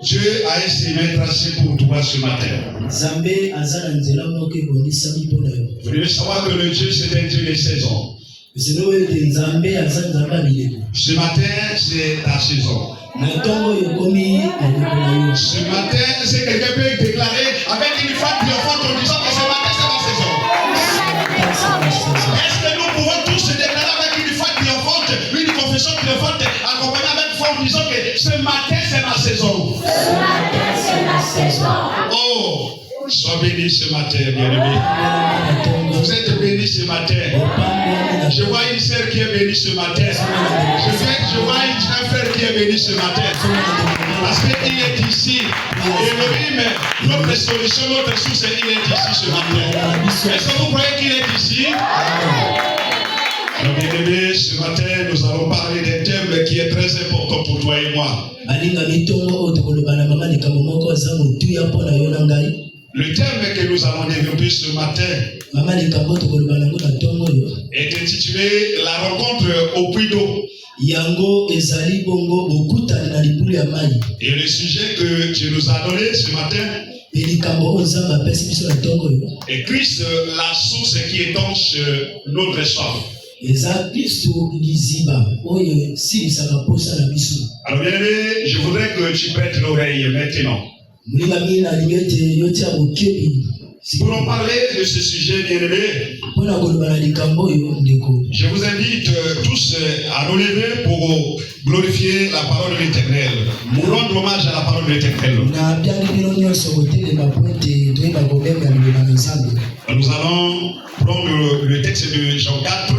Dieu a estimé tracé pour toi ce matin. Vous devez savoir que le Dieu c'est un Dieu des saisons. Ce matin c'est ta saison. Ce matin, c'est quelqu'un peut déclarer avec une femme triomphante en disant que ce matin c'est ma saison. Est-ce que nous pouvons tous se déclarer avec une femme triomphante, une confession triomphante, accompagnée avec foi en disant que ce matin c'est ma saison. Ce matin c'est ma saison. Oh, sois béni ce matin, bien-aimé. Vous êtes bénis ce matin. Je vois une sœur qui est bénie ce matin. Je vois un frère qui est béni ce matin. Parce qu'il est ici. Et lui, notre solution, notre source, il est ici ce matin. Est-ce que vous croyez qu'il est ici? Bien-aimés, ce matin, nous allons parler d'un thème qui est très important pour toi et moi. Le thème que nous allons développer ce matin est intitulé La rencontre au puits d'eau. Et le sujet que Dieu nous a donné ce matin est Christ, la source qui étanche notre soif. Alors bien aimé, je voudrais que tu prêtes l'oreille maintenant. Pour en parler de ce sujet, bien aimé, je vous invite tous à nous lever pour glorifier la parole de l'Éternel, pour rendre hommage à la parole de l'Éternel. Nous allons prendre le texte de Jean 4.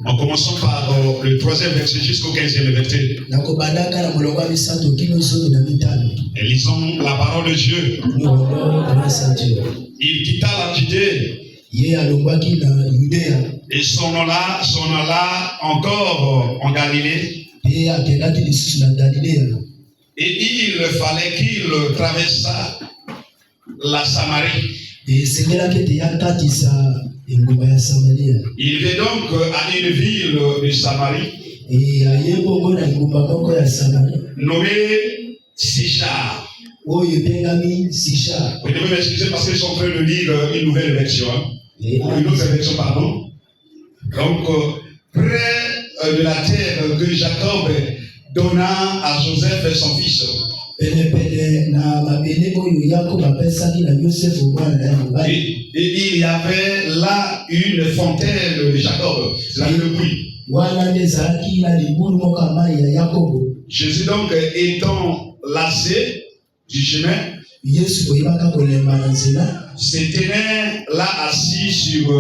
En commençant par le 3e verset jusqu'au 15e verset. Et lisons la parole de Dieu. Il quitta la Judée et s'en alla encore en Galilée. Et il fallait qu'il traversât la Samarie. Il vient donc à une ville de Samarie nommée Sichar. Vous devez m'excuser parce qu'ils sont en train de lire une nouvelle version. Une autre version, pardon. Donc, près de la terre que Jacob donna à Joseph et son fils. Et il y avait là une fontaine de Jacob, c'est le puits. Jésus donc étant lassé du chemin, se tenait là assis sur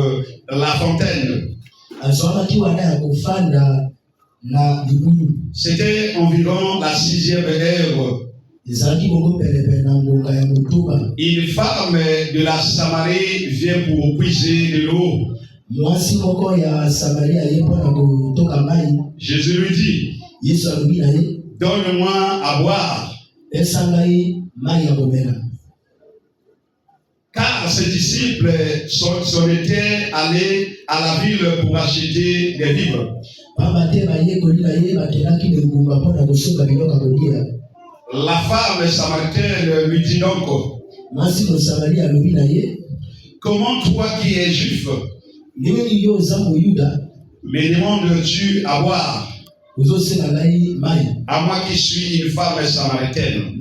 la fontaine. C'était environ la 6e heure. Une femme de la Samarie vient pour puiser de l'eau. Jésus lui dit, donne-moi à boire. Car ses disciples sont étaient allés à la ville pour acheter des vivres. La femme samaritaine lui dit donc, comment toi qui es juif, me demandes-tu à boire, à moi qui suis une femme samaritaine?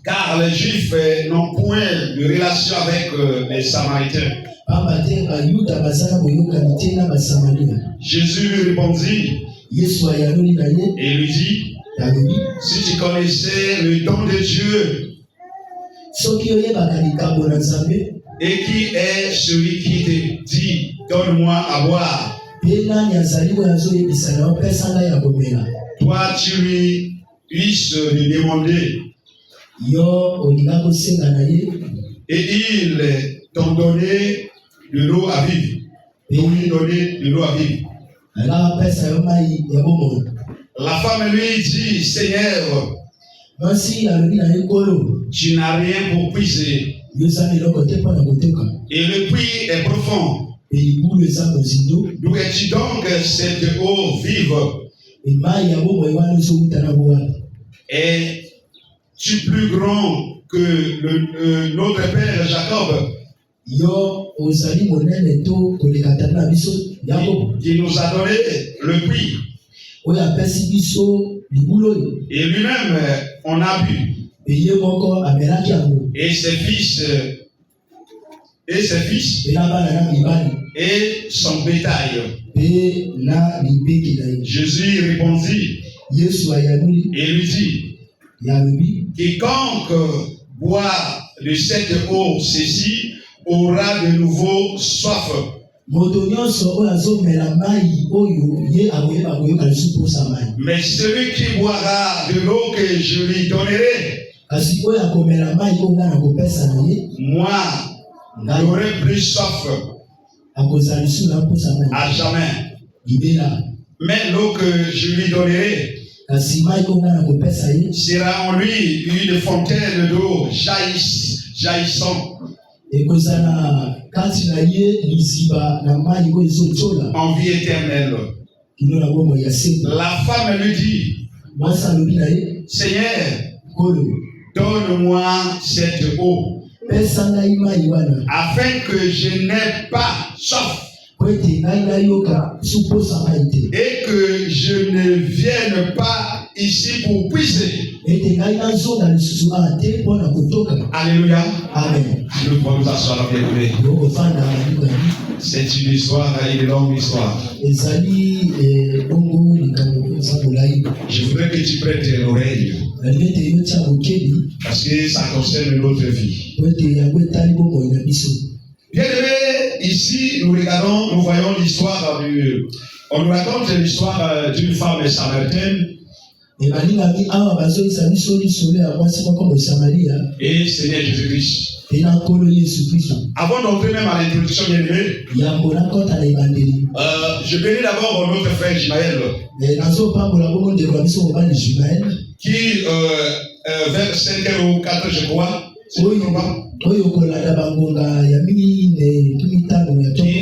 Car les juifs n'ont point de relation avec les samaritains. Jésus lui répondit et lui dit, si tu connaissais le don de Dieu, et qui est celui qui te dit, donne-moi à boire, toi tu lui puisses lui demander, et ils t'ont donné de l'eau à vivre. La femme lui dit, Seigneur, tu n'as rien pour puiser. Et le puits est profond. D'où es-tu donc cette eau vive? Es-tu plus grand que notre père Jacob? Qui nous a donné le puits. Et lui-même, on a bu. Et ses fils, et son bétail. Jésus répondit et lui dit, quiconque boit de cette eau ceci aura de nouveau soif. Mais celui qui boira de l'eau que je lui donnerai, moi, j'aurai plus soif à jamais. Mais l'eau que je lui donnerai sera en lui une fontaine d'eau jaillissant en vie éternelle. La femme lui dit, Seigneur, donne-moi cette eau afin que je n'aie pas soif et que je ne vienne pas ici pour puiser. Alléluia. Amen. Nous pouvons nous asseoir, bien-aimés. C'est une histoire, une longue histoire. Je voudrais que tu prêtes l'oreille parce que ça concerne notre vie. Bien-aimés, ici nous voyons l'histoire on nous raconte l'histoire d'une femme samaritaine. Et Seigneur Jésus-Christ. Avant d'entrer même à l'introduction, bien-aimé, je bénis d'abord notre frère Jimaël qui vers 5 ou 4, je crois, qui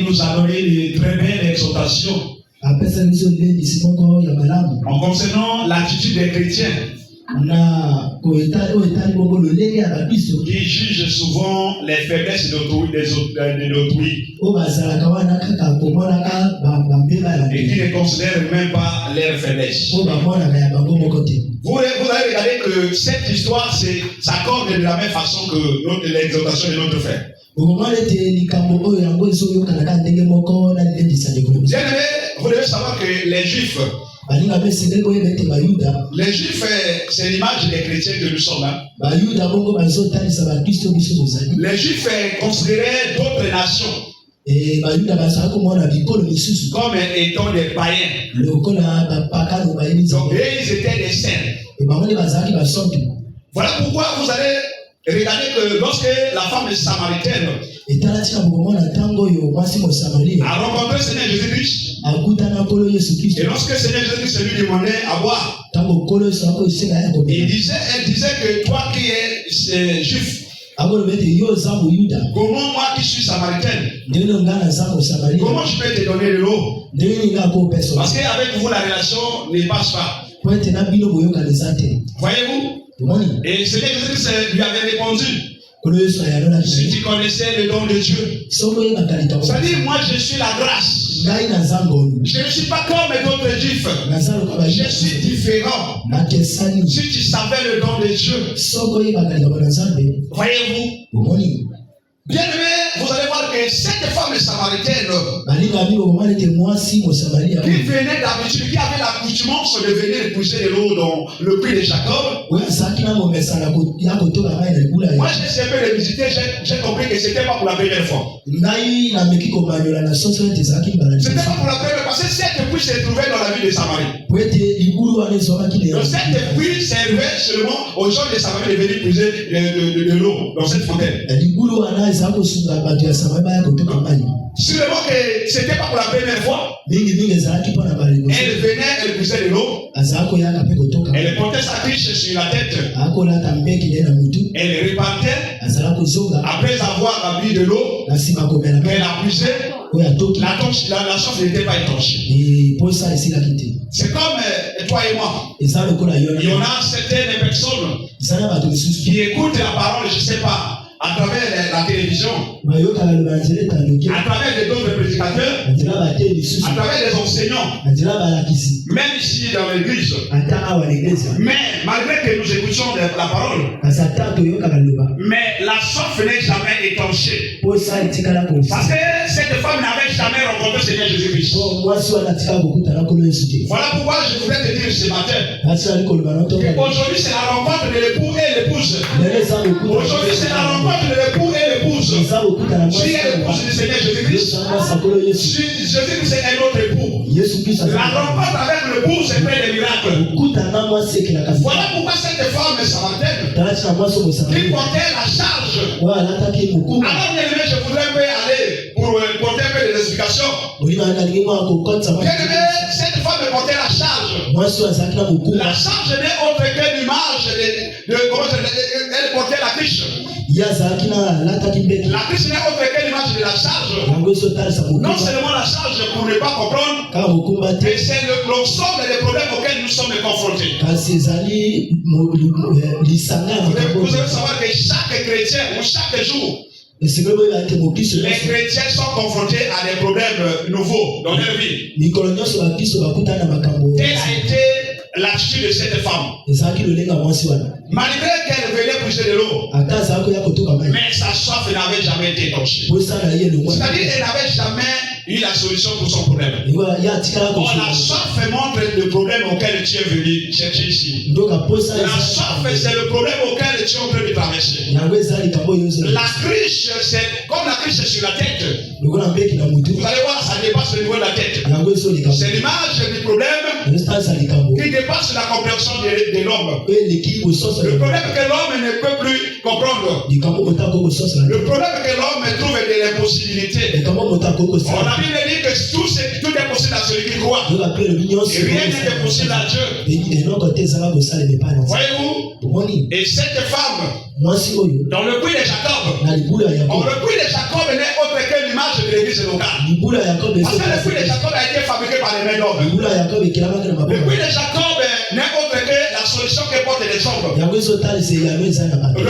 nous a donné de très belles exhortations en concernant l'attitude des chrétiens qui jugent souvent les faiblesses d'autrui et qui ne considèrent même pas leurs faiblesses. Vous avez regardé que cette histoire s'accorde de la même façon que l'exhortation de notre frère. Bien-aimé, vous devez savoir que les Juifs, c'est l'image des chrétiens que nous sommes. Les Juifs considéraient d'autres nations comme étant des païens. Donc, ils étaient des saints. Voilà pourquoi vous allez regarder que lorsque la femme samaritaine a rencontré le Seigneur Jésus-Christ, et lorsque le Seigneur Jésus-Christ lui demandait à boire, elle disait que toi qui es juif, comment moi qui suis samaritaine, comment je peux te donner de l'eau? Parce qu'avec vous la relation ne passe pas. Voyez-vous? Et le Seigneur Jésus-Christ lui avait répondu, si tu connaissais le don de Dieu, c'est-à-dire moi je suis la grâce. Je ne suis pas comme d'autres juifs. Je suis différent. Si tu savais le don de Dieu, voyez-vous? Bien aimé, vous allez voir que cette femme samaritaine qui venait d'habitude, qui avait l'accoutumance de venir puiser de l'eau dans le puits de Jacob, moi j'ai essayé de visiter, j'ai compris que ce n'était pas pour la première fois. C'était pas pour la première fois, parce que cette puits se trouvait dans la ville de Samarie. Donc cette puits servait seulement aux gens de Samarie de venir puiser de l'eau dans cette fontaine. Sûrement que ce n'était pas pour la première fois. Elle venait, elle puisait de l'eau. Elle portait sa triche sur la tête. Elle repartait après avoir bu de l'eau. Elle a puisé. La chauffe n'était pas étanche. C'est comme toi et moi. Il y en a certaines personnes qui écoutent la parole, je ne sais pas, à travers la télévision, à travers d'autres prédicateurs, à travers les enseignants, même ici dans l'église. Mais malgré que nous écoutions la parole, mais la chauffe n'est jamais étanchée. Parce que cette femme n'avait jamais rencontré le Seigneur Jésus-Christ. Voilà pourquoi je voudrais te dire ce matin qu'aujourd'hui c'est la rencontre de l'époux et l'épouse. Aujourd'hui c'est la rencontre de l'époux et l'épouse. Tu es l'épouse du Seigneur Jésus-Christ. Jésus-Christ est un autre époux. La rencontre avec l'époux, c'est plein de miracles. Voilà pourquoi cette femme samaritaine qui portait la charge. Alors bien aimé, je voudrais un peu aller pour porter un peu l'explication. Bien aimé, cette femme portait la charge. La charge n'est autre que l'image elle portait la criche. La criche n'est autre que l'image de la charge. Non seulement la charge pour ne pas comprendre, mais c'est l'ensemble des problèmes auxquels nous sommes confrontés. Vous devez savoir que chaque chrétien ou chaque jour, les chrétiens sont confrontés à des problèmes nouveaux dans leur vie. Telle a été l'attitude de cette femme. Malgré qu'elle venait puiser de l'eau, mais sa soif n'avait jamais été étanchée. C'est-à-dire qu'elle n'avait jamais eu la solution pour son problème. Or, la soif montre le problème auquel tu es venu chercher ici. La soif, c'est le problème auquel tu es en train de traverser. La criche, c'est comme la criche sur la tête. Vous allez voir, ça dépasse le niveau de la tête. C'est l'image du problème qui dépasse la compréhension de l'homme. Le problème que l'homme ne peut plus comprendre. Le problème que l'homme trouve de l'impossibilité. On a Bible dit que tout est possible à celui qui croit. Et rien n'est impossible à Dieu. Voyez-vous? Et cette femme, dans le puits de Jacob, le puits de Jacob n'est autre que l'image de l'église locale. Parce que le puits de Jacob a été fabriqué par les mains d'hommes. Le puits de Jacob n'est autre que la solution que portent les hommes. Le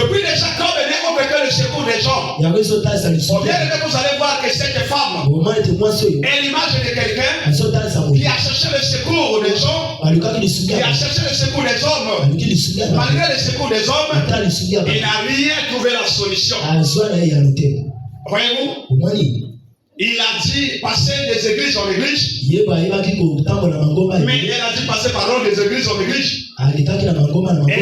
puits de Jacob n'est autre que le secours des gens. Bien aimé, vous allez voir que cette femme est l'image de quelqu'un qui a cherché le secours des gens, qui a cherché le secours des hommes. Malgré le secours des hommes, il n'a rien trouvé la solution. Voyez-vous? Il a dit passer des églises en église. Mais elle a dit passer par des églises en église. Elle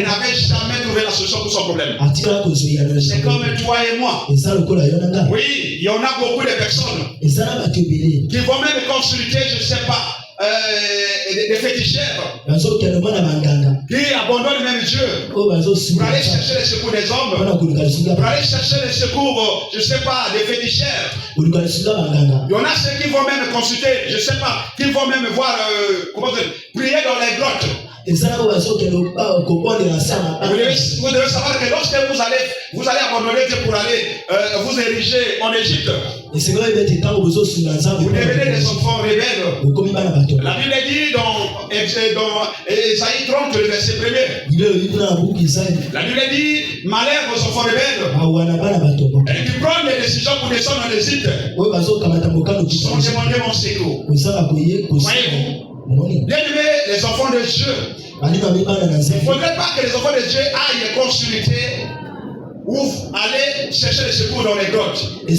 n'avait jamais trouvé la solution pour son problème. C'est comme toi et moi. Oui, il y en a beaucoup de personnes qui vont même consulter, je ne sais pas, des féticheurs qui abandonnent même Dieu pour aller chercher le secours des hommes, pour aller chercher le secours, je ne sais pas, des féticheurs. Il y en a ceux qui vont même consulter, je ne sais pas, qui vont même voir, prier dans les grottes. Vous devez savoir que lorsque vous allez abandonner Dieu pour aller vous ériger en Égypte, vous devenez des enfants rebelles. La Bible dit dans Ésaïe 30, le verset 1er. La Bible dit, malheur aux enfants rebelles, et qui prennent des décisions pour descendre en Égypte, sans demander mon secours. Voyez-vous? Bien aimé, les enfants de Dieu, il ne faudrait pas que les enfants de Dieu aillent consulter ou aller chercher le secours dans les grottes. Bien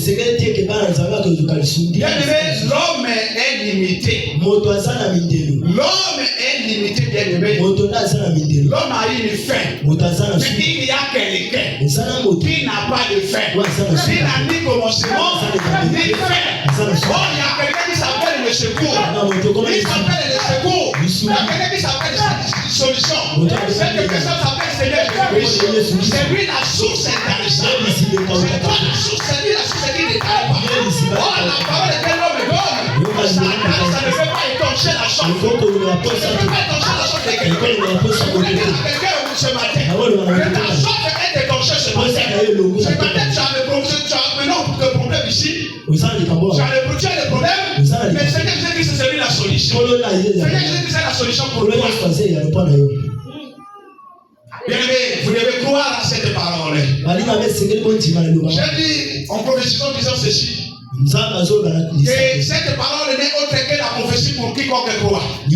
aimé, l'homme est limité. L'homme est limité, bien aimé. L'homme a une faim. Mais il y a quelqu'un qui n'a pas de faim. Il n'a ni commencement, ni faim. Oh, il y a quelqu'un qui s'appelle le secours. Il s'appelle le secours. Il y a quelqu'un qui s'appelle la solution. Cette personne s'appelle Seigneur Jésus-Christ. C'est lui la source intarissable. C'est toi la source, c'est lui la source qui n'est pas. Oh, la parole que l'homme donne, ça ne peut pas étancher la chambre. Ça ne peut pas étancher la chambre de quelqu'un. Je voulais dire à quelqu'un ce matin que ta chambre est étanchée ce matin. Ce matin, tu as le problème ici. Tu as le problème solution. Seigneur Jésus-Christ, c'est la solution pour toi. Bien-aimé, vous devez croire à cette parole. J'ai dit en prophétisant disant ceci. Que cette parole n'est autre que la prophétie pour quiconque croit. Et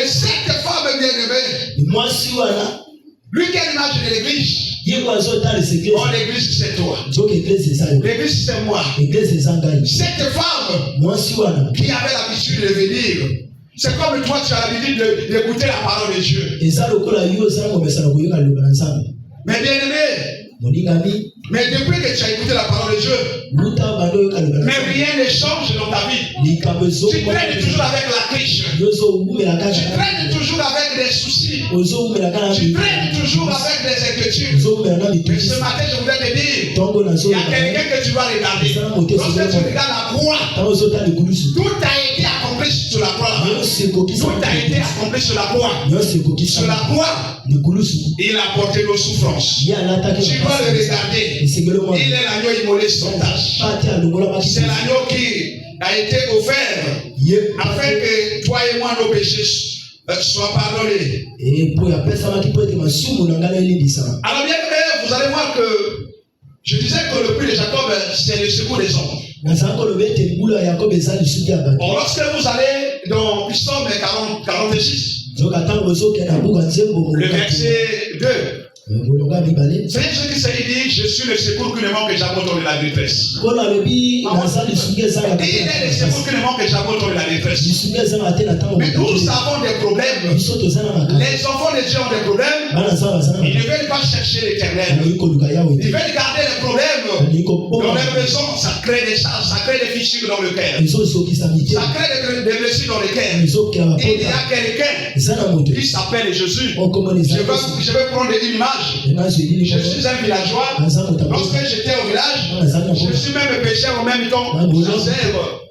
cette femme bien-aimée, lui qui a l'image de l'église, oh, l'église c'est toi. L'église c'est moi. Cette femme qui avait l'habitude de venir, c'est comme toi tu as l'habitude d'écouter la parole de Dieu. Mais bien-aimé, mais depuis que tu as écouté la parole de Dieu, mais rien ne change dans ta vie. Tu traînes toujours avec la triche. Tu traînes toujours avec des soucis. Tu traînes toujours avec des inquiétudes. Mais ce matin, je voudrais te dire, il y a quelqu'un que tu vas regarder. Lorsque tu regardes la croix, tout a été accompli sur la croix. Tout a été accompli sur la croix. Sur la croix, il a porté nos souffrances. Tu dois le regarder. Il est l'agneau immolé sans tâche. C'est l'agneau qui a été offert afin que toi et moi nos péchés soient pardonnés. Alors bien, vous allez voir que je disais que le puits de Jacob, c'est le secours des hommes. Or, lorsque vous allez dans Psaume 46, le verset 2, Seigneur Jésus-Christ dit, je suis le secours qui ne manque jamais de la détresse. Il est le secours qui ne manque jamais de la détresse. Mais nous avons des problèmes. Les enfants de Dieu ont des problèmes. Ils ne veulent pas chercher l'éternel. Ils veulent garder les problèmes dans leur maison. Ça crée des charges, ça crée des fissures dans le cœur. Ça crée des blessures dans le cœur. Il y a quelqu'un qui s'appelle Jésus. Je vais prendre une image. Je suis un villageois. Lorsque j'étais au village, je suis même pécheur en même temps chasseur.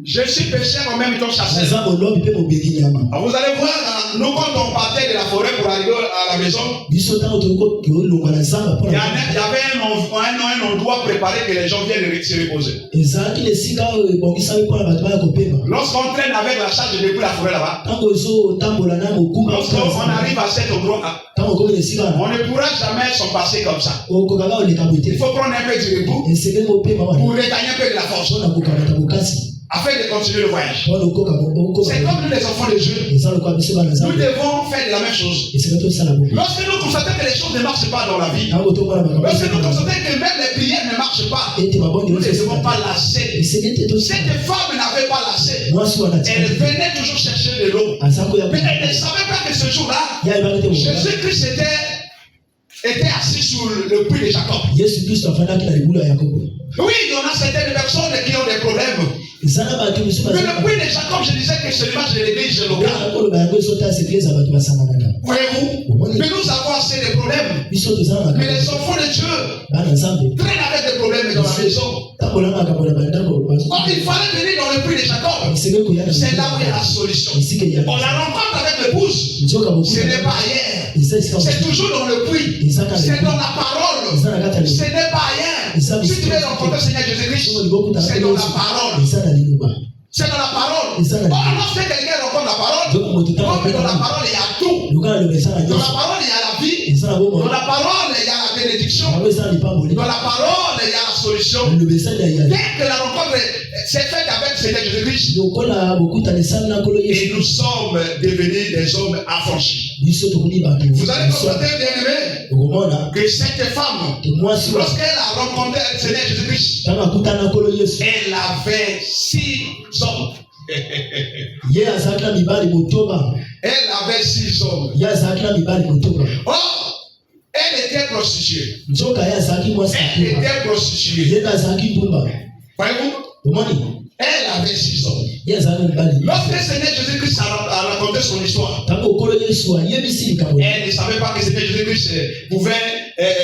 Je suis pécheur en même temps chasseur. Vous allez voir, nous quand on partait de la forêt pour arriver à la maison, il y avait un endroit préparé que les gens viennent se reposer. Lorsqu'on traîne avec la charge depuis la forêt là-bas, lorsqu'on arrive à cet endroit-là, on ne pourra jamais s'en passer comme ça. Il faut prendre un peu du repos pour regagner un peu de la force afin de continuer le voyage. C'est comme nous les enfants de Dieu. Nous devons faire de la même chose. Lorsque nous constatons que les choses ne marchent pas dans la vie, lorsque nous constatons que même les prières ne marchent pas, nous ne devons pas lasser. Cette femme n'avait pas lassé. Elle venait toujours chercher de l'eau. Mais elle ne savait pas que ce jour-là, Jésus-Christ était assis sur le puits de Jacob. Oui, il y en a certaines personnes qui ont des problèmes. Mais le puits de Jacob, je disais que c'est l'image de l'église locale. Voyez-vous? Mais nous avons assez de problèmes. Mais les enfants de Dieu traînent avec des problèmes dans la maison. Or, il fallait venir dans le puits de Jacob. C'est là où il y a la solution. On la rencontre avec l'épouse. Ce n'est pas ailleurs. C'est toujours dans le puits. C'est dans la parole. Ce n'est pas ailleurs. Si tu veux rencontrer le Seigneur Jésus-Christ, c'est dans la parole. C'est dans la parole. Or, lorsque quelqu'un rencontre la parole, comme dans la parole, il y a tout. Dans la parole, il y a la vie. Dans la parole, il y a la bénédiction. Dans la parole, il y a la solution. Dès que la rencontre s'est faite avec le Seigneur Jésus-Christ, et nous sommes devenus des hommes affranchis. Vous allez constater, bien-aimé, que cette femme, lorsqu'elle a rencontré le Seigneur Jésus-Christ, elle avait 6 hommes. Elle avait 6 hommes. Or, elle était prostituée. Elle était prostituée. Voyez-vous? Elle avait 6 hommes. Lorsque le Seigneur Jésus-Christ a raconté son histoire, elle ne savait pas que le Seigneur Jésus-Christ pouvait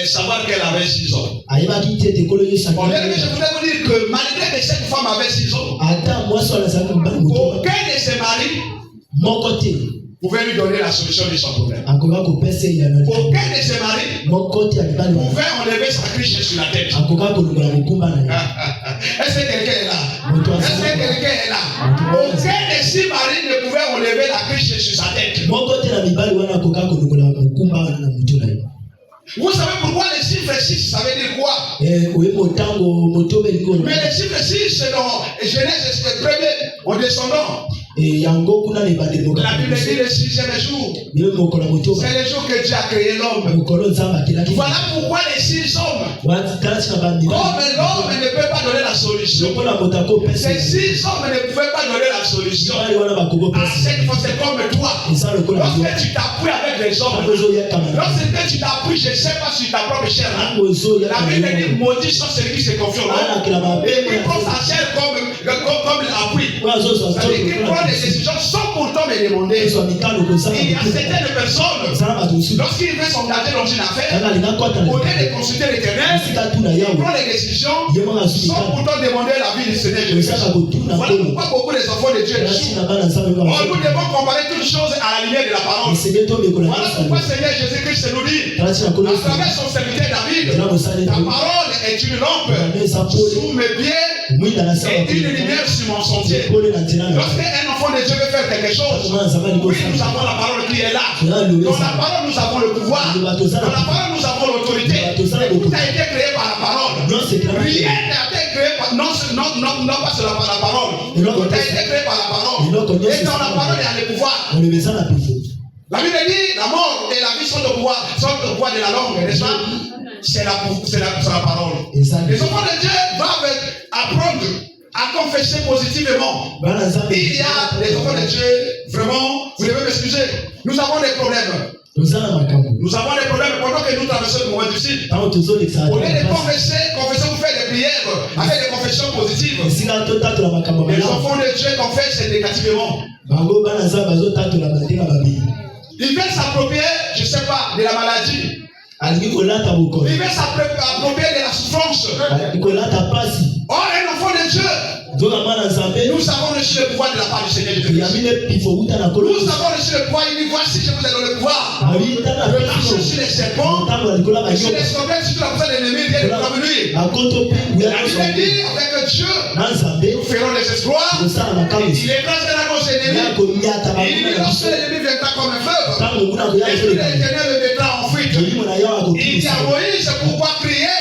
savoir qu'elle avait 6 hommes. Bon, je voudrais vous dire que malgré que cette femme avait 6 hommes, aucun de ses maris pouvait lui donner la solution de son problème. Aucun de ses maris pouvait enlever sa cliché sur la tête. Est-ce que quelqu'un est là? Est-ce que quelqu'un est là? Aucun de ses maris ne pouvait enlever la cliché sur sa tête. Vous savez pourquoi le chiffre 6, ça veut dire quoi? Mais le chiffre 6, c'est dans Genèse 1er, en descendant. La Bible dit le 6e jour. C'est le jour que Dieu a créé l'homme. Voilà pourquoi les 6 hommes, comme l'homme ne peut pas donner la solution, ces 6 hommes ne pouvaient pas donner la solution à cette force comme toi. Lorsque tu t'appuies avec les hommes, lorsque tu t'appuies, je ne sais pas sur ta propre chair, la Bible dit maudit sont ceux qui se confient. Et qui prend sa chair comme l'appui. C'est-à-dire qu'il prend des décisions sans pourtant me demander. Il y a certaines personnes, lorsqu'il veut s'engager dans une affaire, au lieu de consulter l'Éternel, il prend des décisions sans pourtant demander l'avis du Seigneur Jésus. Voilà pourquoi beaucoup des enfants de Dieu échouent. Nous devons comparer toutes choses à la lumière de la parole. Voilà pourquoi le Seigneur Jésus-Christ nous dit, à travers son serviteur David, ta parole est une lampe sous mes pieds et une lumière sur mon sentier. Lorsqu'un enfant de Dieu veut faire quelque chose, oui, nous avons la parole qui est là. Dans la parole, nous avons le pouvoir. Dans la parole, nous avons l'autorité. Tout a été créé par la parole. Rien n'a été créé par, non pas seulement par la parole. Tout a été créé par la parole. Et dans la parole, il y a le pouvoir. La Bible dit, la mort et la vie sont le pouvoir de la langue, n'est-ce pas? C'est la parole. Les enfants de Dieu doivent apprendre à confesser positivement. Il y a des enfants de Dieu, vraiment, vous devez m'excuser. Nous avons des problèmes. Nous avons des problèmes pendant que nous traversons le moment difficile. Au lieu de confesser, vous faites des prières avec des confessions positives. Les enfants de Dieu confessent négativement. Ils veulent s'approprier, je ne sais pas, de la maladie. Ils veulent s'approprier de la souffrance. Or, un enfant de Dieu, nous avons reçu le pouvoir de la part du Seigneur Jésus. Nous avons reçu le pouvoir. Il dit, voici, je vous ai donné le pouvoir de marcher sur les serpents et sur les scorpions, sur toute la puissance de l'ennemi, viens de nous prévenir. La Bible dit, avec Dieu, nous ferons des exploits. Il écrase la cause ennemie. Il dit, lorsque l'ennemi viendra comme un fleuve, l'esprit de l'Éternel le mettra en fuite. Il dit à Moïse, pourquoi crier?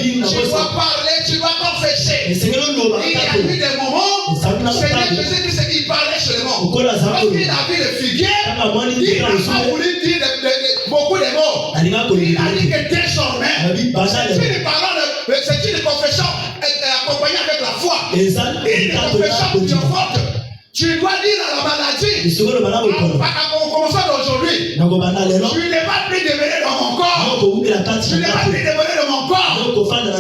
Tu dois parler, tu dois confesser. Il y a eu des moments, Seigneur Jésus-Christ, il parlait seulement. Lorsqu'il a vu le figuier, il n'a pas voulu dire beaucoup de mots. Il a dit que désormais, c'est une confession accompagnée avec la foi. Une confession triomphante. Tu dois dire à la maladie, en commençant d'aujourd'hui, tu n'es pas plus demeuré dans mon corps. Tu n'es pas plus demeuré dans mon corps.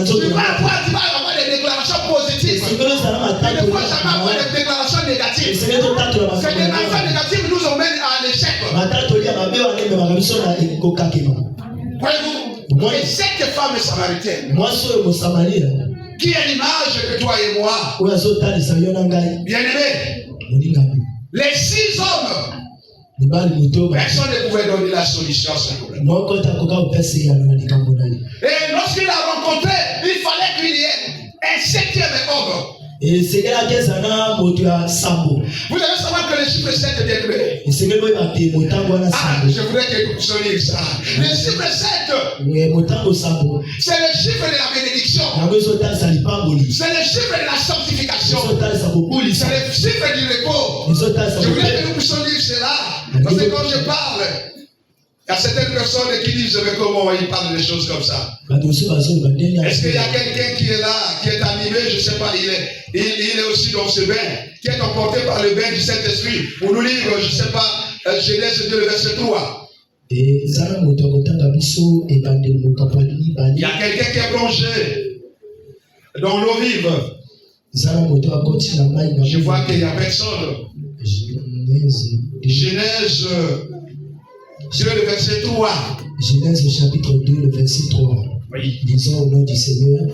Tu vas avoir des déclarations positives. Tu ne peux jamais avoir des déclarations négatives. Ces déclarations négatives nous emmènent à l'échec. Voyez-vous, et cette femme samaritaine, qui est l'image que toi et moi, bien-aimés, les 6 hommes, personne ne pouvait donner la solution à ce problème. Et lorsqu'il a rencontré, il fallait qu'il y ait un 7e homme. Vous devez savoir que le chiffre 7 est déclaré. Je voudrais que vous sonniez ça. Le chiffre 7, c'est le chiffre de la bénédiction. C'est le chiffre de la sanctification. C'est le chiffre du repos. Je voudrais que vous sonniez cela. Parce que quand je parle, il y a certaines personnes qui disent mais comment il parle des choses comme ça. Est-ce qu'il y a quelqu'un qui est là, qui est animé, je ne sais pas, il est aussi dans ce bain, qui est emporté par le bain du Saint-Esprit. Pour nous lire, je ne sais pas, Genèse 2, le verset 3. Il y a quelqu'un qui est plongé dans l'eau vive. Je vois qu'il n'y a personne. Genèse, c'est le verset 3. Genèse chapitre 2, le verset 3. Oui. Disons au nom du Seigneur.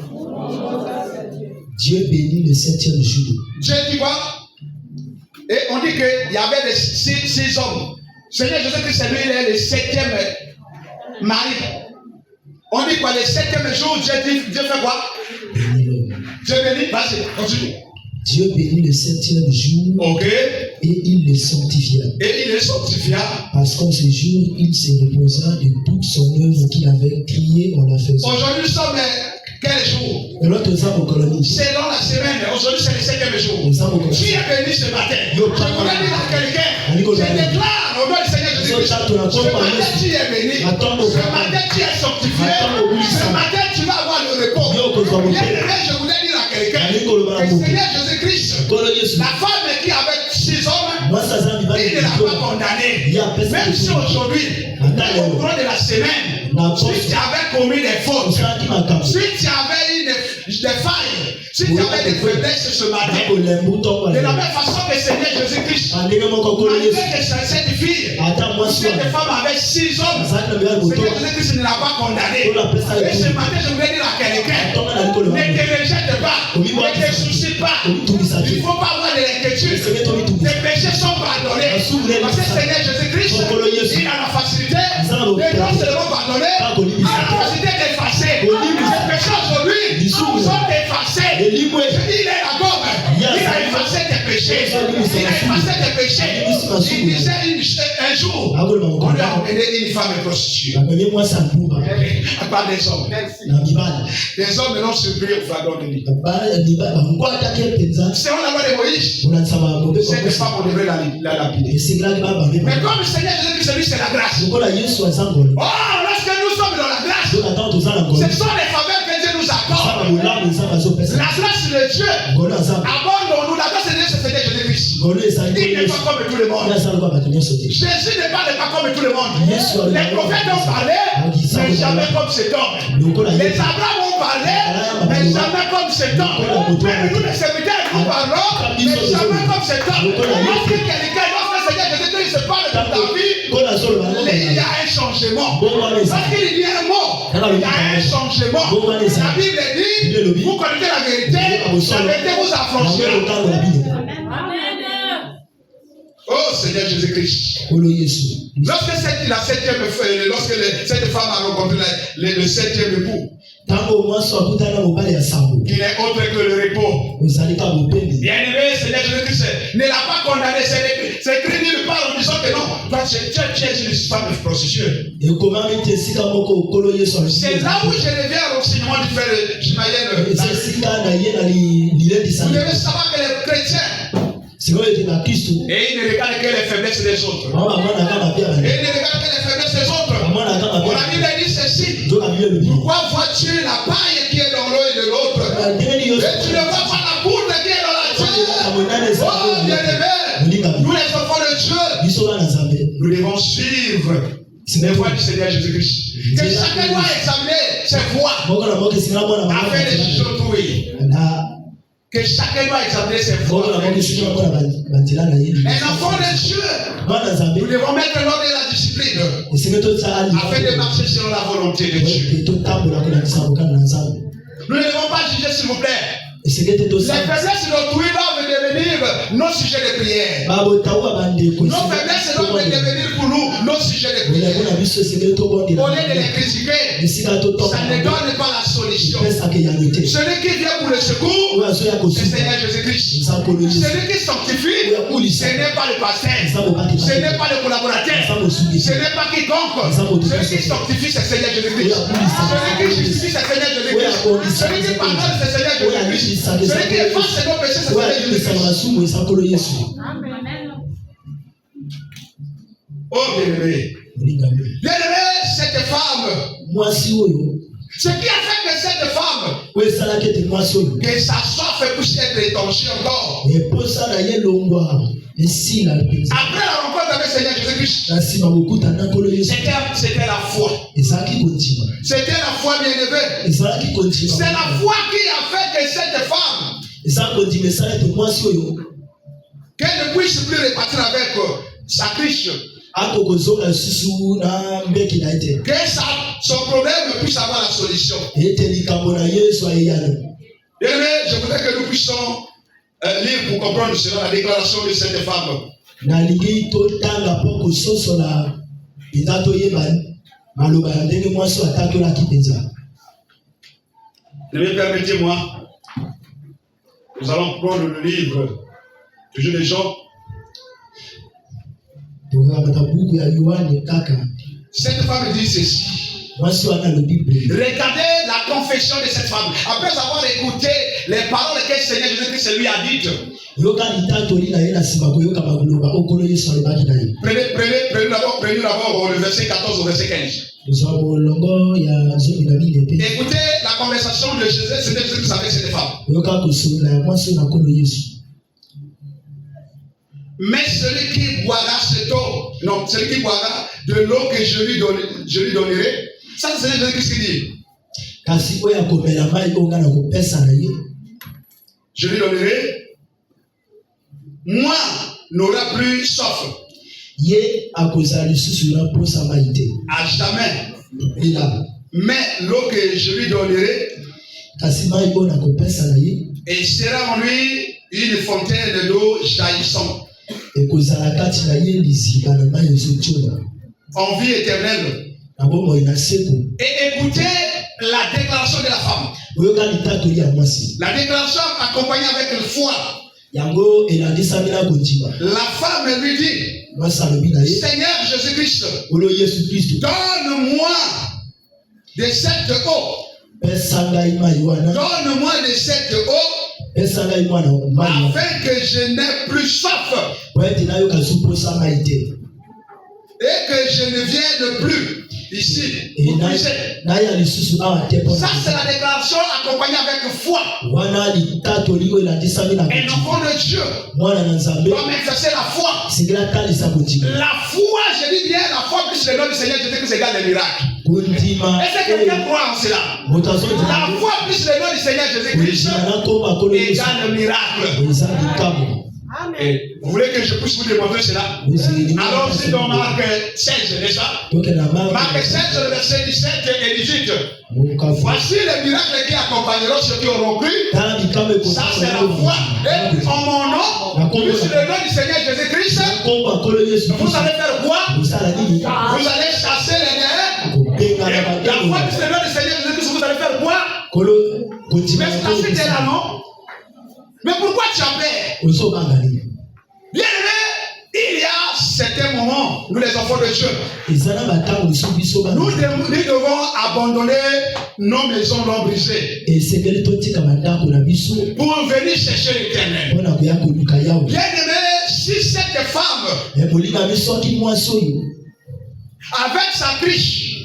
Dieu bénit le 7e jour. Dieu, tu vois, et on dit qu'il y avait 6 hommes. Seigneur Jésus-Christ, lui, il est le 7e mari. On dit quoi, le 7e jour, Dieu fait quoi? Bénit l'homme. Dieu bénit, vas-y, continue. Dieu bénit le 7e jour. Ok. Et il le sanctifia. Et il est sanctifia. Parce qu'en ce jour, il se reposa de toute son œuvre qu'il avait criée en la faisant. Aujourd'hui, nous sommes quel jour? Selon la semaine, aujourd'hui c'est le 7e jour. Qui est béni ce matin? Je voudrais dire à quelqu'un, je déclare au nom du Seigneur Jésus-Christ, ce matin tu es béni, ce matin tu es sanctifié, ce matin tu vas avoir le repos. Bien aimé, je voudrais dire à quelqu'un, le Seigneur Jésus-Christ, la femme qui avait 6 hommes, il ne l'a pas condamné. Même si aujourd'hui, au cours de la semaine, si tu avais commis des fautes, si tu avais eu des failles, si tu avais des faiblesses ce matin, de la même façon que le Seigneur Jésus-Christ, malgré que cette fille, cette femme avait 6 hommes, le Seigneur Jésus-Christ ne l'a pas condamné. Et ce matin, je voudrais dire à quelqu'un, ne te rejette pas, ne te soucie pas, il ne faut pas avoir de l'inquiétude. Tes péchés sont pardonnés. Parce que le Seigneur Jésus-Christ, il a la facilité de non seulement pardonner, il a la facilité d'effacer. Les péchés aujourd'hui sont effacés. Il est la gomme. Il a effacé tes péchés. Il a effacé tes péchés. Il disait un jour, on lui a emmené une femme prostituée. À part des hommes. Les hommes non surpris au flagrant délit. Selon la loi de Moïse, cette femme, on devrait la lapider. Mais comme le Seigneur Jésus-Christ, lui, c'est la grâce. Oh, lorsque nous sommes dans la grâce, ce sont les faveurs que Dieu nous accorde. La grâce de Dieu abonde-nous. La grâce de Dieu, c'est Seigneur Jésus-Christ. Il n'est pas comme tout le monde. Jésus ne parle pas comme tout le monde. Les prophètes ont parlé, mais jamais comme cet homme. Les Abraham ont parlé, mais jamais comme cet homme. Même nous, les serviteurs, nous parlons, mais jamais comme cet homme. Lorsque quelqu'un, lorsque le Seigneur Jésus-Christ se parle de ta vie, il y a un changement. Lorsqu'il dit un mot, il y a un changement. La Bible dit, vous connaissez la vérité vous affranchira. Oh Seigneur Jésus-Christ. Lorsque cette femme a rencontré le 7e époux, qui n'est autre que le repos. Bien aimé, Seigneur Jésus-Christ ne l'a pas condamné. C'est écrit nulle part en disant que non, toi tu es une femme prostituée. C'est là où je reviens à l'enseignement du frère Jimaël. Vous devez savoir que les chrétiens, et il ne regarde que les faiblesses des autres. Et il ne regarde que les faiblesses des autres. La Bible dit ceci. Pourquoi vois-tu la paille qui est dans l'œil de l'autre et tu ne vois pas la poudre qui est dans la terre? Oh bien-aimé, nous les enfants de Dieu, nous devons suivre les voies du Seigneur Jésus-Christ. Que chacun doit examiner ses voies afin de juger autrui. Que chacun doit examiner ses voies. Un enfant de Dieu, nous devons mettre l'ordre et la discipline afin de marcher selon la volonté de Dieu. Nous ne devons pas juger, s'il vous plaît. Les faiblesses d'autrui doivent devenir nos sujets de prière. Nos faiblesses doivent devenir pour nous nos sujets de prière. Au lieu de les critiquer, ça ne donne pas la solution. Celui qui vient pour le secours, c'est le Seigneur Jésus-Christ. Celui qui sanctifie, ce n'est pas le pasteur, ce n'est pas le collaborateur, ce n'est pas quiconque. Celui qui sanctifie, c'est le Seigneur Jésus-Christ. Celui qui justifie, c'est le Seigneur Jésus-Christ. Celui qui pardonne, c'est le Seigneur Jésus-Christ. Celui qui efface nos péchés, c'est le Seigneur Jésus-Christ. Oh bien-aimé. Bien-aimé, cette femme. Ce qui a fait que cette femme, que sa soif puisse être étanchée encore. Après la rencontre avec le Seigneur Jésus-Christ, c'était la foi. C'était la foi bien-aimée. C'est la foi qui a fait que cette femme, qu'elle ne puisse plus repartir avec sa triche. Que son problème puisse avoir la solution. Bien aimé, je voudrais que nous puissions lire pour comprendre cela la déclaration de cette femme. nalingi totanga poko soso na bizato yebani maloba ya ndenge mwasi atatola kipenza. Permettez-moi, nous allons prendre le livre toujours des gens. Cette femme dit ceci. Regardez la confession de cette femme. Après avoir écouté les paroles que le Seigneur Jésus-Christ lui a dites. Prenez d'abord le verset 14 au verset 15. Écoutez la conversation de Jésus avec cette femme. Mais celui qui boira cette eau, non, celui qui boira de l'eau que je lui donnerai, ça c'est Jésus Christ qui dit. Je lui donnerai, moi n'aura plus soif. À jamais. Mais l'eau que je lui donnerai, et sera en lui une fontaine d'eau jaillissante. En vie éternelle. Et écoutez la déclaration de la femme. La déclaration accompagnée avec le foi. La femme lui dit, Seigneur Jésus-Christ, donne-moi de cette eau. Donne-moi de cette eau afin que je n'ai plus soif et que je ne vienne plus ici. Ça c'est la déclaration accompagnée avec foi. Un enfant de Dieu doit manifester la foi. La foi, je dis bien, la foi plus le nom du Seigneur Jésus-Christ égale les miracles. Est-ce que quelqu'un croit en cela? La foi plus le nom du Seigneur Jésus-Christ égale le miracle. Et vous voulez que je puisse vous démontrer cela? Alors, c'est dans Marc 16, n'est-ce pas? Marc 16, le verset 17 et 18. Voici les miracles qui accompagneront ceux qui auront cru. Ça, c'est la foi. Et en mon nom, plus le nom du Seigneur Jésus-Christ, vous allez faire quoi? Vous allez chasser les démons. La foi plus le nom du Seigneur Jésus-Christ, vous allez faire quoi? Mais c'est là, non? Mais pourquoi tu as peur? Bien aimé, il y a certains moments, nous les enfants de Dieu, nous devons abandonner nos maisons non brisées pour venir chercher l'éternel. Bien aimé, si cette femme, avec sa triche,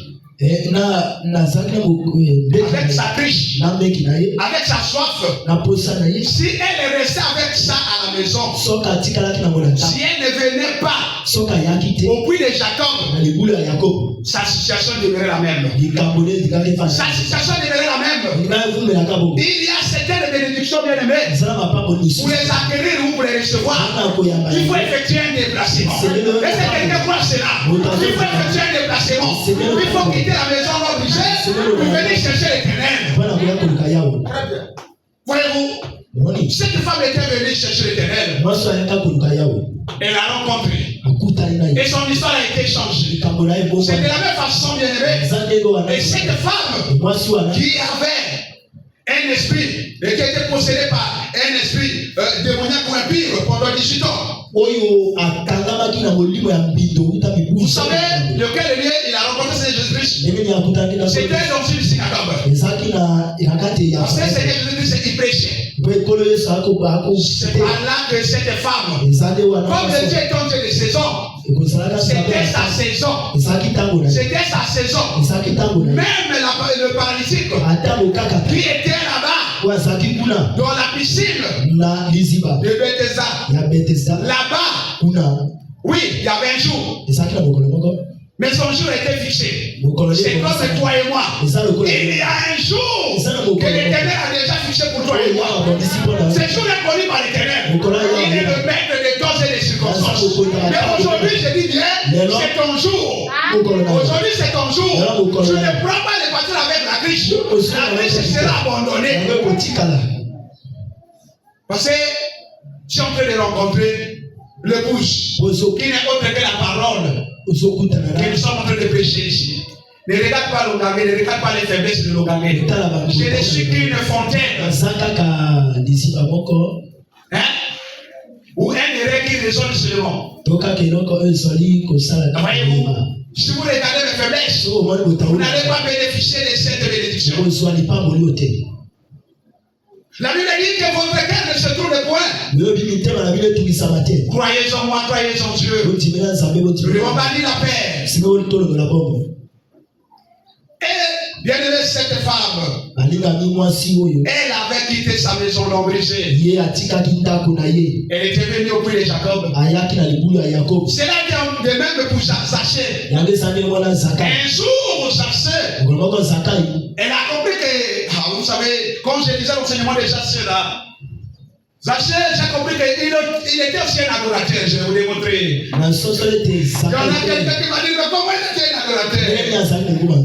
avec sa triche, avec sa soif, si elle est restée avec ça à la maison, si elle ne venait pas au puits de Jacob, sa situation demeurait la même. Sa situation demeurait la même. Il y a certaines bénédictions bien aimées. Pour les acquérir ou pour les recevoir, il faut effectuer un déplacement. Est-ce que quelqu'un croit cela? Il faut effectuer un déplacement. Il faut quitter la maison non brisée pour venir chercher l'éternel. Voyez-vous, cette femme était venue chercher l'éternel. Elle l'a rencontré. Et son histoire a été changée. C'est de la même façon, bien aimé. Et cette femme qui avait un esprit et qui était possédée par un esprit démoniaque ou impur pendant 18 ans. Vous savez lequel lieu il a rencontré Jésus-Christ? C'était dans une synagogue. Parce que Jésus-Christ il prêchait. C'est par là que cette femme, comme le Dieu est en Dieu de saison, c'était sa saison. C'était sa saison. Même le paralytique qui était là-bas dans la piscine de Bethesda, là-bas, oui, il y avait un jour. Mais son jour était fixé. C'est comme toi et moi. Il y a un jour que l'Éternel a déjà fixé pour toi et moi. Ce jour est connu par l'Éternel. Il est le maître des temps et des circonstances. Mais aujourd'hui, je dis bien, c'est ton jour. Aujourd'hui, c'est ton jour. Tu ne prends pas les partir avec la triche. La triche sera abandonnée. Parce que tu es en train de rencontrer le bouche, qui n'est autre que la parole que nous sommes en train de prêcher ici. Ne regarde pas l'Ogangé, ne regarde pas les faiblesses de l'Ogangé. Je ne suis qu'une fontaine. Hein? Ou un erreur qui résonne seulement. Voyez-vous, si vous regardez mes faiblesses, vous n'allez pas bénéficier de cette bénédiction. La Bible dit que votre cœur ne se tourne point. Croyez en moi, croyez en Dieu. Nous devons bannir la paix. Et bien aimé, cette femme, elle avait quitté sa maison nombrisée. Elle était venue au puits de Jacob. Cela est de même pour Zachée. Un jour, Zachée, elle a compris que, vous savez, quand je disais l'enseignement de Zachée là, Zachée, j'ai compris qu'il était aussi un adorateur, je vais vous démontrer. Il y en a quelqu'un qui m'a dit, mais comment il était un adorateur?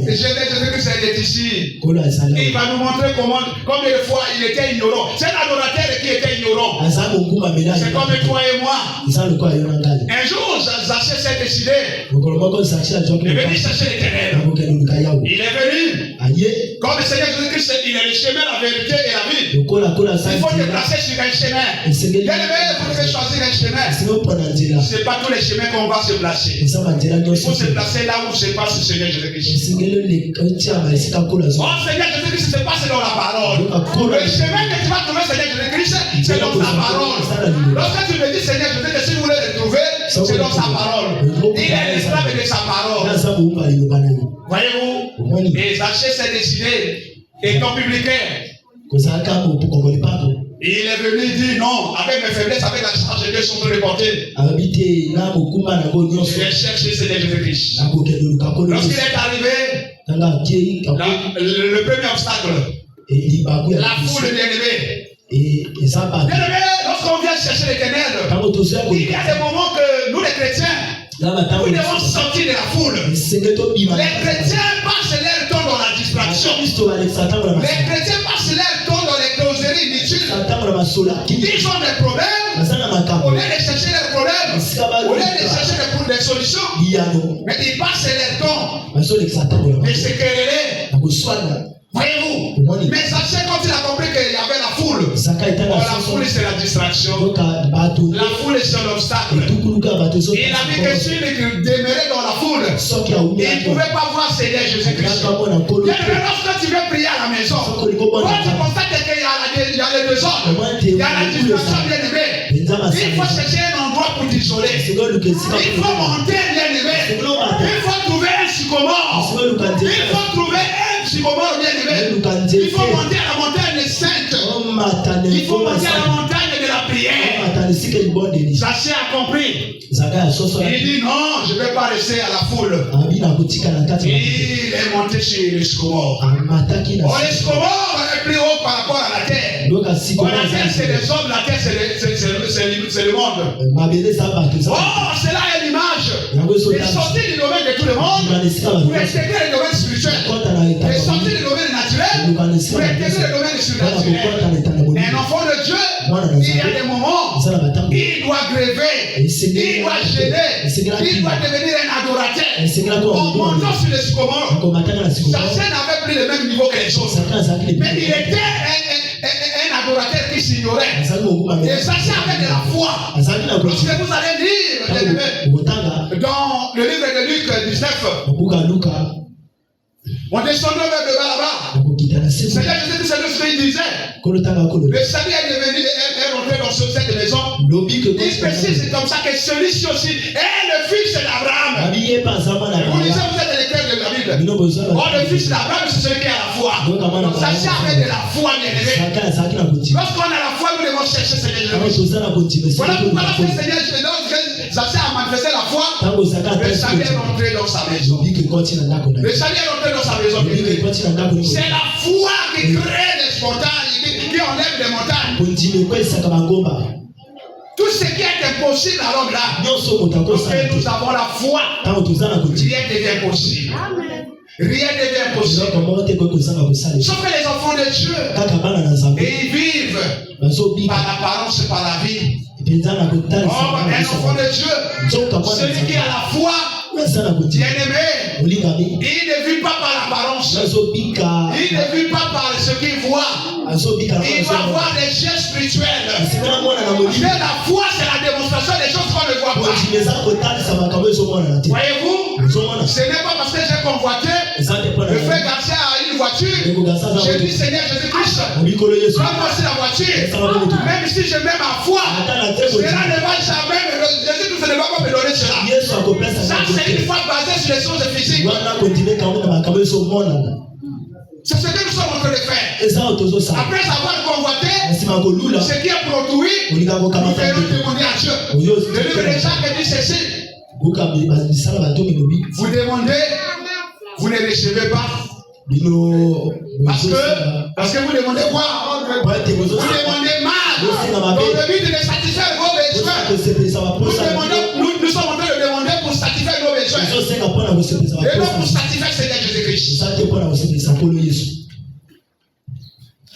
Et je dis, Jésus-Christ est ici. Il va nous montrer combien de fois il était ignorant. C'est un adorateur qui était ignorant. C'est comme toi et moi. Un jour, Zachée s'est décidé de venir chercher l'Éternel. Il est venu. Comme le Seigneur Jésus-Christ, il est le chemin, la vérité et la vie. Il faut te placer sur un chemin. Bien aimé, vous devez choisir un chemin. Ce n'est pas tous les chemins qu'on va se placer. Il faut se placer là où se passe le Seigneur Jésus-Christ. Oh Seigneur Jésus-Christ se passe dans la parole. Le chemin que tu vas trouver Seigneur Jésus-Christ, c'est dans sa parole. Lorsque tu me dis Seigneur Jésus-Christ, si vous voulez le trouver, c'est dans sa parole. Il est l'esclave de sa parole. Voyez-vous? Et Zachée s'est décidé, étant publicain. Il est venu dire non, avec mes faiblesses, avec la charge de Dieu sont reportées. Il vient chercher Seigneur Jésus-Christ. Lorsqu'il est arrivé, le premier obstacle, la foule bien-aimée. Bien-aimé, lorsqu'on vient chercher l'Éternel, il y a des moments que nous les chrétiens, nous devons sortir de la foule. Les chrétiens passent leur temps dans la distraction. Les chrétiens passent leur temps dans les causeries inutiles. Ils ont des problèmes. Au lieu de chercher les problèmes, au lieu de chercher des solutions, mais ils passent leur temps de se quereller. Voyez-vous? Mais sachez quand il a compris qu'il y avait la foule. La foule c'est la distraction. La foule c'est l'obstacle. Il a vu que s'il demeurait dans la foule, il ne pouvait pas voir Seigneur Jésus-Christ. Lorsque tu veux prier à la maison, quand tu constates qu'il y a le désordre, il y a la distraction bien aimée, il faut chercher un endroit pour t'isoler. Il faut monter bien aimé. Il faut trouver un sycomore. Il faut trouver un sycomore bien aimé. Il faut monter à la montagne sainte. Il faut monter à la montagne de la prière. Zachée a compris. Il dit non, je ne vais pas rester à la foule. Il est monté sur le sycomore. Le sycomore est plus haut par rapport à la terre. La terre c'est les hommes, la terre c'est le monde. Oh, cela est l'image. Il est sorti du domaine de tout le monde pour intégrer le domaine spirituel. Il est sorti du domaine naturel pour intégrer le domaine surnaturel. Un enfant de Dieu, il y a des moments, il doit gréver, il doit gêner, il doit devenir un adorateur. En montant sur le sycomore, Zachée n'avait plus le même niveau que les autres. Mais il était un adorateur qui s'ignorait. Et Zachée avait de la foi. Lorsque vous allez lire dans le livre de Luc 19, on descendait vers le bas là-bas. Seigneur Jésus-Christ disait, le salut est devenu, est rentré dans cette maison. Il précise comme ça que celui-ci aussi est le fils d'Abraham. Vous lisez, vous êtes les lecteurs de la Bible. Oh, le fils d'Abraham, c'est celui qui a la foi. Donc, Zachée avait de la foi, bien aimé. Lorsqu'on a la foi, nous devons chercher Seigneur Jésus. Voilà pourquoi lorsque Seigneur Zachée a manifesté la foi, le salut est rentré dans sa maison. Le salut est rentré dans sa maison. C'est la foi qui crée des montagnes, qui enlève des montagnes. Tout ce qui est impossible à l'homme là, lorsque nous avons la foi, rien ne devient possible. Rien ne devient possible. Sauf que les enfants de Dieu, et ils vivent par l'apparence et par la vie. un enfant de Dieu, celui qui a la foi, bien-aimé, il ne vit pas par l'apparence, il ne vit pas par ce qu'il voit, il va voir des gestes spirituels. Mais la foi, c'est la démonstration des choses qu'on ne voit pas. Voyez-vous, ce n'est pas parce que j'ai convoité, le frère Garcia a une voiture, j'ai dit Seigneur Jésus-Christ, donne-moi aussi la voiture, même si je mets ma foi, cela ne va jamais, Jésus-Christ ne va pas me donner cela. Ça, c'est une foi basée sur les choses physiques. C'est ce que nous sommes en train de faire. Après avoir convoité ce qui est produit, nous allons demander à Dieu. Le livre de Jacques dit ceci. Vous demandez, vous ne recevez pas. Parce que vous demandez quoi? Vous demandez mal. Dans le but de satisfaire vos besoins. Nous sommes en train de demander pour satisfaire nos besoins. Et non pour satisfaire Seigneur Jésus-Christ.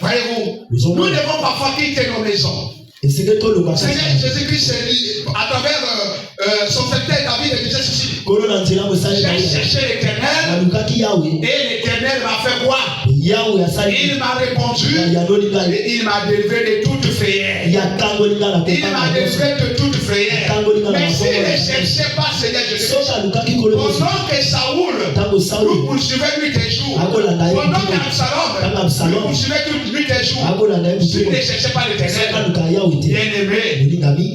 Voyez-vous, nous devons parfois quitter nos maisons. Seigneur Jésus-Christ, à travers son secteur David, disait ceci. J'ai cherché l'Éternel et l'Éternel m'a fait quoi? Il m'a répondu et il m'a délivré de toute frayeur. Il m'a délivré de toute frayeur. Mais s'il ne cherchait pas Seigneur Jésus-Christ, pendant que Saoul nous poursuivait nuit et jour, pendant qu'Absalom nous poursuivait nuit et jour, s'il ne cherchait pas l'Éternel, bien-aimé,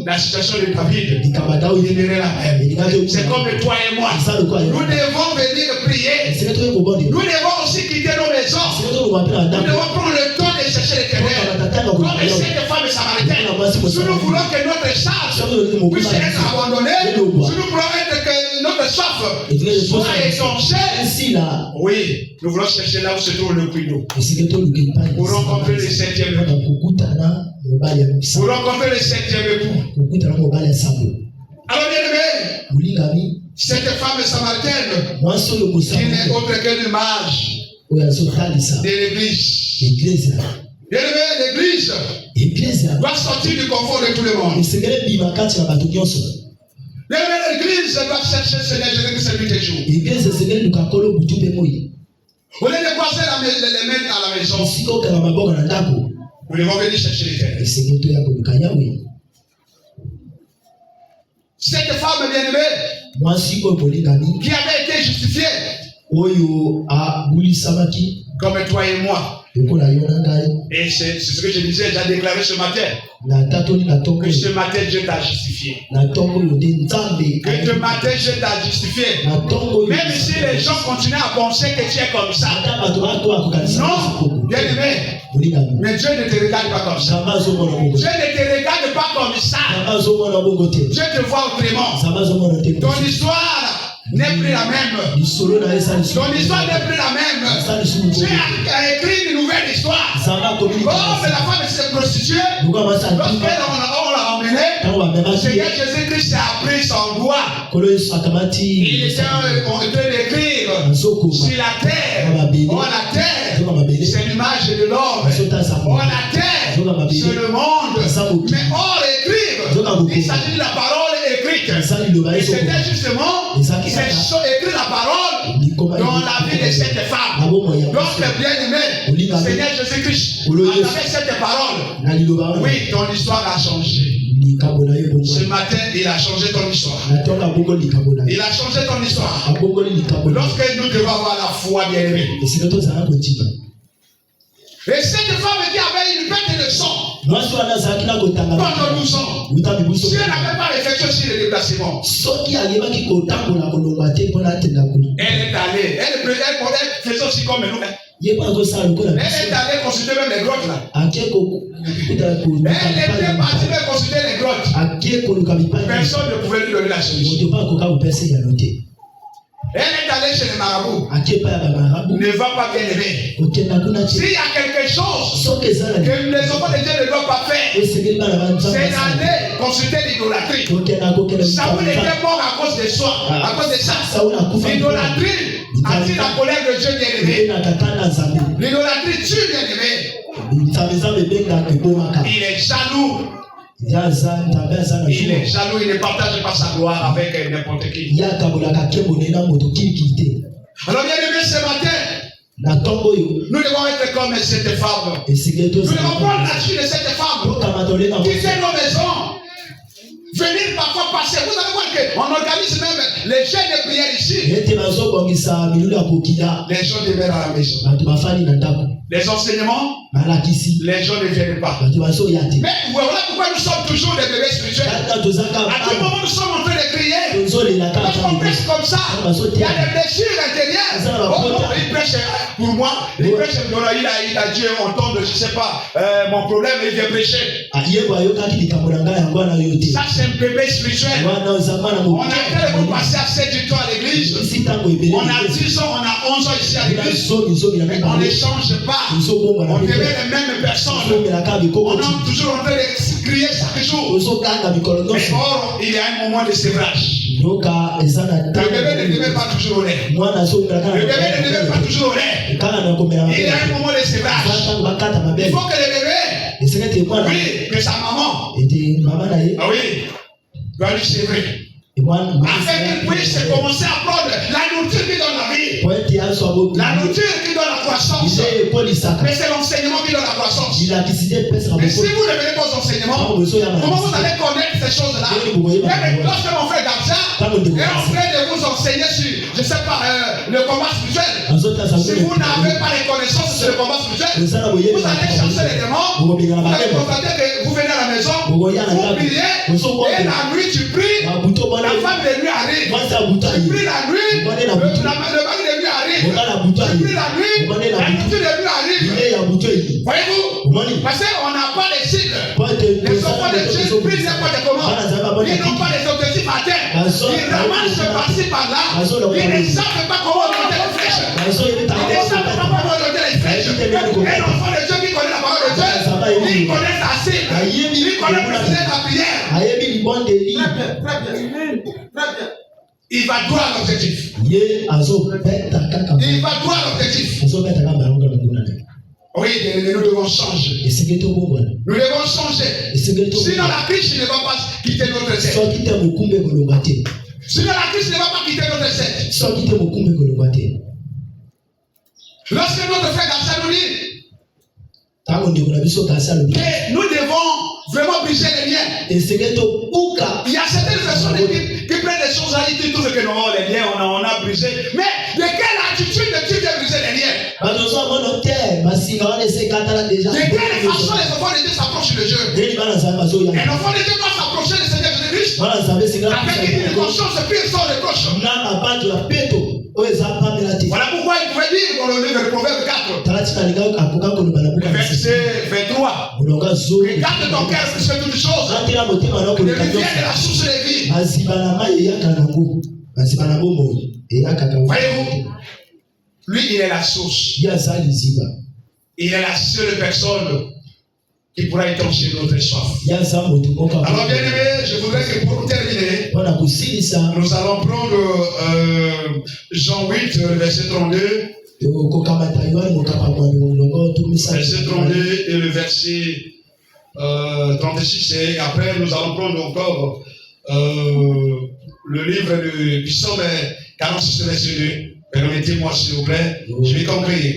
la situation de David demeurait la même. C'est comme toi et moi. Nous devons venir prier. Nous devons aussi quitter nos maisons. Nous devons prendre le temps de chercher l'Éternel. Comme cette femme samaritaine. Si nous voulons que notre charge puisse être abandonnée, si nous voulons que notre soif soit étanchée, oui, nous voulons chercher là où se trouve le puits d'eau. Pour rencontrer le 7e époux. Pour rencontrer le 7e époux. Alors bien aimé, cette femme samaritaine qui n'est autre que l'image de l'église. Bien aimé, l'église doit sortir du confort de tout le monde. Bien aimé, l'église doit chercher Seigneur Jésus-Christ nuit et jour. Au lieu de passer les mains à la maison, nous devons venir chercher l'Éternel. Cette femme bien-aimée qui avait été justifiée comme toi et moi. Et c'est ce que je disais, j'ai déclaré ce matin. Que ce matin Dieu t'a justifié. Que ce matin Dieu t'a justifié. Même si les gens continuent à penser que tu es comme ça. Non, bien aimé. Mais Dieu ne te regarde pas comme ça. Dieu ne te regarde pas comme ça. Dieu te voit autrement. Ton histoire n'est plus la même. Ton histoire n'est plus la même. Dieu a écrit une nouvelle histoire. Oh, mais la femme s'est prostituée. Lorsqu'elle l'a emmenée, Seigneur Jésus-Christ a pris son doigt. Il était en train d'écrire sur la terre. Oh, la terre, c'est l'image de l'homme. Oh, la terre, c'est le monde. Mais or, écrire, il s'agit de la parole écrite. Et c'était justement écrit la parole dans la vie de cette femme. Donc, bien aimé, Seigneur Jésus-Christ, à travers cette parole, oui, ton histoire a changé. Ce matin, il a changé ton histoire. Il a changé ton histoire. Lorsque nous devons avoir la foi, bien aimé. Et cette femme qui avait une bête de sang pendant 12 ans, si elle n'avait pas réfléchi sur le déplacement, elle est allée, elle faisait aussi comme nous. Elle est allée consulter même les grottes là. Elle était partie même consulter les grottes. Personne ne pouvait lui donner la solution. Elle est allée chez les marabouts. Ne va pas bien aimer. S'il y a quelque chose que les enfants de Dieu ne doivent pas faire, c'est d'aller consulter l'idolâtrie. Saoul était mort à cause de soi, à cause de ça. L'idolâtrie attire la colère de Dieu bien aimé. L'idolâtrie tue bien aimé. Il est jaloux. Il est jaloux, il ne partage pas sa gloire avec n'importe qui. Alors bien aimé ce matin, nous devons être comme cette femme. Nous devons prendre la nature de cette femme. Quitter nos maisons. Venir parfois passer. Vous allez voir qu'on organise même les jeunes de prière ici. Les gens demeurent à la maison. Les enseignements, les gens ne viennent pas. Mais voilà pourquoi nous sommes toujours des bébés spirituels. À tout moment, nous sommes en train de crier. Parce qu'on prêche comme ça. Il y a des blessures intérieures. Il prêche pour moi. Il prêche, il a dit entendre, je ne sais pas, mon problème, il vient prêcher. Ça, c'est un bébé spirituel. On a tellement passé assez du temps à l'église. On a 10 ans, on a 11 ans ici à l'église. Mais on ne change pas. On devient les mêmes personnes. On est toujours en train de crier chaque jour. Mais or, il y a un moment de sévrage. Le bébé ne devait pas toujours au lait. Le bébé ne devait pas toujours au lait. Il y a un moment de sévrage. Il faut que le bébé, oui, que sa maman, ah oui, doit lui sévrer. Afin qu'il puisse commencer à prendre la nourriture qui donne la vie. La nourriture qui donne la croissance. Mais c'est l'enseignement qui donne la croissance. Mais si vous ne venez pas aux enseignements, comment vous allez connaître ces choses-là? Même lorsque mon frère Gabza est en train de vous enseigner sur, je ne sais pas, le combat spirituel. Si vous n'avez pas les connaissances sur le combat spirituel, vous allez chercher les démons. Vous allez constater que vous venez à la maison, vous priez, et la nuit tu pries. La femme de nuit arrive. Tu pries la nuit. Le mari de nuit arrive. Tu pries la nuit. La nourriture de nuit arrive. Voyez-vous? Parce qu'on n'a pas les cibles. Les enfants de Dieu prient n'importe comment. Ils n'ont pas les objectifs à terre. Ils ramassent par-ci par-là. Ils ne savent pas comment orienter les flèches. Ils ne savent pas comment orienter les flèches. Un enfant de Dieu qui connaît la parole de Dieu, il connaît sa cible. Il connaît préciser la prière. Il va droit à l'objectif. Il va droit à l'objectif. Oui, nous devons changer. Nous devons changer. Sinon la crise ne va pas quitter notre tête. Sinon la crise ne va pas quitter notre tête. Lorsque notre frère Gabza nous dit que nous devons vraiment briser les liens. Il y a certaines personnes qui prennent des choses à dire, qui trouvent que non, les liens, on a brisé. Mais de quelle attitude tu viens briser les liens? De quelle façon les enfants de Dieu s'approchent de Dieu? Un enfant de Dieu doit s'approcher du Seigneur Jésus-Christ avec une conscience pure sans reproche. Voilà pourquoi il pouvait dire dans le livre de Proverbe 4, verset 23, regarde ton cœur plus que toutes choses, de rivière de la source de vie. Voyez-vous, lui il est la source. Il est la seule personne qui pourra étancher notre soif. Alors bien aimé, je voudrais que pour terminer, nous allons prendre Jean 8, verset 32. Verset 32 et le verset 36. Et après, nous allons prendre encore le livre du psaume 46, verset 2. Permettez-moi, s'il vous plaît. Je vais conclure.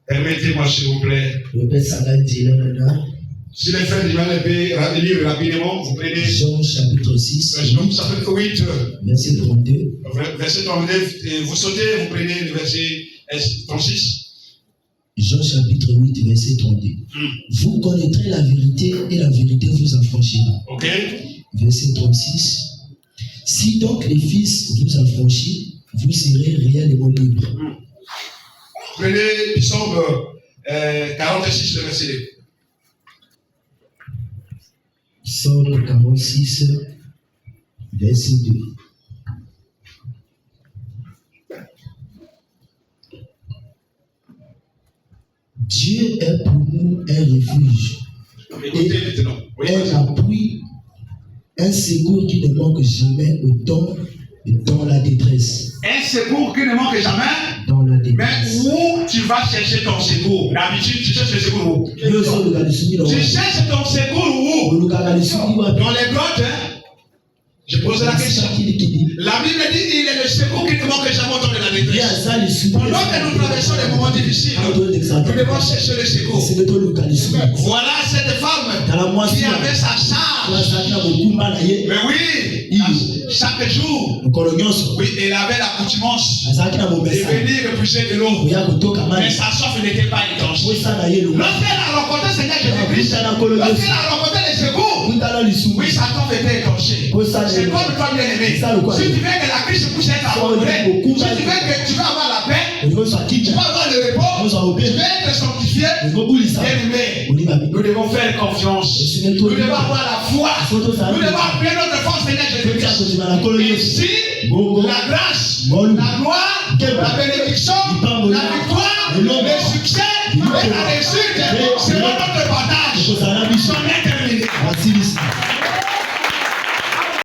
Permettez-moi, s'il vous plaît. Si les frères du mal peuvent lire rapidement, vous prenez Jean chapitre 6, Jean chapitre 8, verset 32. Verset 32, vous sautez, vous prenez le verset 36. Jean chapitre 8, verset 32. Vous connaîtrez la vérité et la vérité vous affranchira. Ok. Verset 36. Si donc les fils vous affranchissent, vous serez réellement libres. Prenez Psaume 46, le verset 2. Psaume 46, verset 2. Dieu est pour nous un refuge, et un appui, un secours qui ne manque jamais au temps dans la détresse. Un secours qui ne manque jamais. Dans la Mais détresse. où tu vas chercher ton secours? D'habitude, tu cherches le secours où? Tu cherches ton secours où? Dans les grottes, hein? Je pose la question. La Bible dit qu'il est le secours qui ne manque jamais au temps de la détresse. Pendant que nous traversons des moments difficiles, nous devons chercher le secours. Voilà cette femme qui avait sa charge. Mais oui, chaque jour, oui, elle avait l'accoutumance de venir repousser de l'eau. Mais sa soif n'était pas intense. Lorsqu'elle a rencontré le Seigneur Jésus-Christ, lorsqu'elle a rencontré le secours, oui, sa soif était étanchée. C'est comme toi, bien-aimé. Si tu veux que la crise puisse être abandonnée, si tu veux que tu vas avoir la paix, tu vas avoir le repos, tu veux être sanctifié, bien-aimé, nous devons faire confiance. Nous devons avoir la foi. Nous devons appeler notre force, Seigneur Jésus-Christ. Ici, la grâce, la gloire, la bénédiction, la victoire, le succès et la réussite seront notre partage. Son éternité.